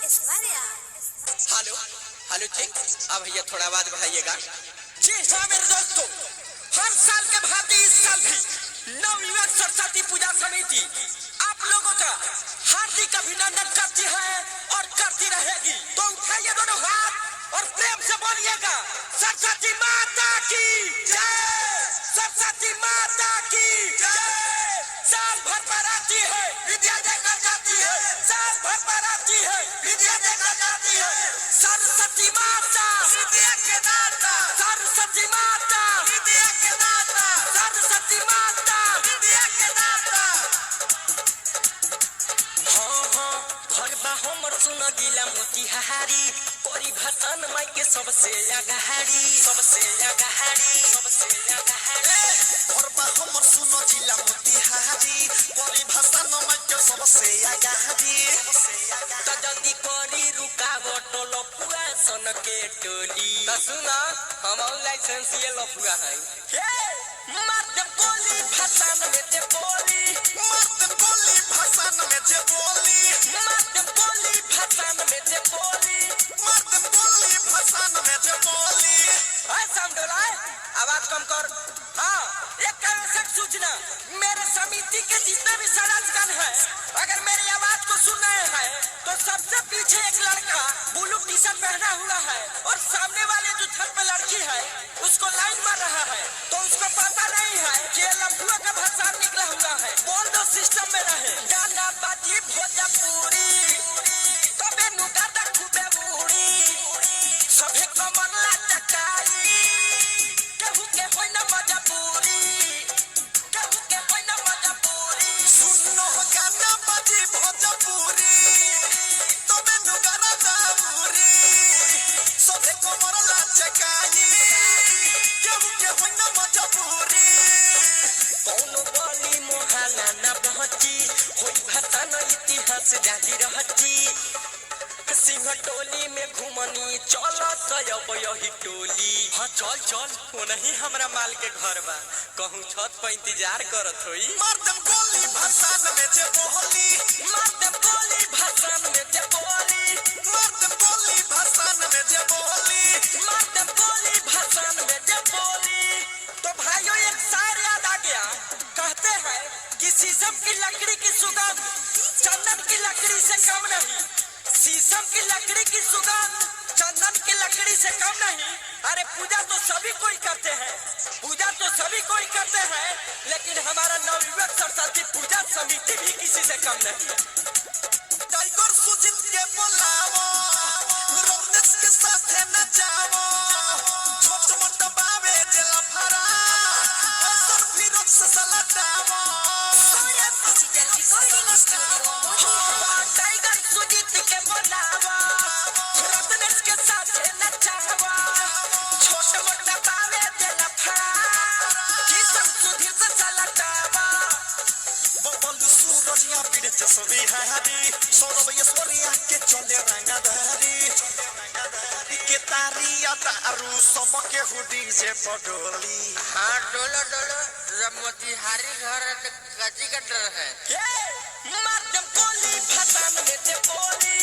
Hello hello जी। अब भैया थोड़ा आवाज बढ़ाइएगा। जी हाँ मेरे दोस्तों, हर साल के भांति इस साल भी नवयुवक सरस्वती पूजा समिति आप लोगों का हार्दिक अभिनंदन करती है और करती रहेगी। तो उठाइए दोनों हाथ और प्रेम से बोलिएगा सरस्वती माता की जय, सरस्वती माता की जय। साल भर पर आती है विद्या देकर जाती है, साल भर पर आती है विद्या देकर जाती है। सरस्वती माता विद्या के दाता, सरस्वती माता विद्या के दाता, सरस्वती माता विद्या के दाता। हाँ हाँ भरबा हमर सुन गिला मोतिहारी, परिभाषण माई के सबसे अगाड़ी, सबसे अगाड़ी, सबसे अगाड़ी। भरबा हमर सुन जिला मोतिहारी, परिभाषण माई के सबसे अगाड़ी। त जल्दी करी रुकावट लफुआ सन के टोली। त सुना हम लाइसेंस ये लफुआ है। मर्दम गोली भाषण में जे बोली, मर्दम गोली भाषण में जे बोली, मर्दम गोली भाषण में जे बोली, मर्दम गोली भाषण में जे बोली। हाय समझोला आवाज कम कर। हाँ एक आवश्यक सूचना, मेरे समिति के जितने भी सदस्यगण हैं, अगर मेरी आवाज को सुन रहे हैं तो सबसे पीछे एक लड़का ब्लू टी शर्ट पहना हुआ है और सामने वाले जो छत पे लड़की है उसको लाइन मार रहा है। तो उसको पता नहीं है कि ये लफुआ का भाषा निकला हुआ है। बोल दो सिस्टम में रहे गाना बाजी भोजपुरी, तबे नुगादा खूबे बूढ़ी, सभे कमर लटकाई, केहू के होई ना मजबूरी, केहू के होई ना मजबूरी। सुनो गाना बाजी भोजपुरी, तबे नुगादा दाऊरी, सभे कमर लटकाई, केहू के होई ना मजबूरी। कौनो गली मोहल्ला ना बहची, होई भाषा न इतिहास जागी रहची। सिंह टोली में घुमनी चल सयब यही टोली। हाँ चल चल, वो नहीं हमरा माल के घर बा, कहूँ छत पर इंतजार करत होई। मर्दम गोली भाषण में जे बोली, मर्दम गोली भाषण में जे बोली, मर्दम गोली भाषण में जे बोली, मर्दम गोली भाषण में जे बोली। तो भाइयों एक शायर याद आ गया, कहते हैं कि शीशम की लकड़ी की सुगंध चंदन की लकड़ी से कम नहीं, शीशम की लकड़ी की सुगंध चंदन की लकड़ी से कम नहीं। अरे पूजा तो सभी कोई करते हैं, पूजा तो सभी कोई करते हैं, लेकिन हमारा नवयुवक सरस्वती पूजा समिति भी किसी से कम नहीं। टाइगर सुजीत के बुलावो, रोनेश के साथ नचावो, छोट मोट बावे जला फरा, असर फिरोज से सलटावो, सोया digital recording studio. Tiger Sujit के बुलावो, रोनेश के साथ नचावो, छोट मोट बावे जला फरा, किसन सुधीर से सलटावो। बबलू सूरज या पीड़े जसवी हारी, सौरभ ऐश्वर्या के चले रंगधारी, के तारिया दारू समके हुडी जे पडोली। हाँ डोलो डोलो, जब मोतिहारी घर कच्ची का डर है। मर्दम गोली भाषण में जे बोली,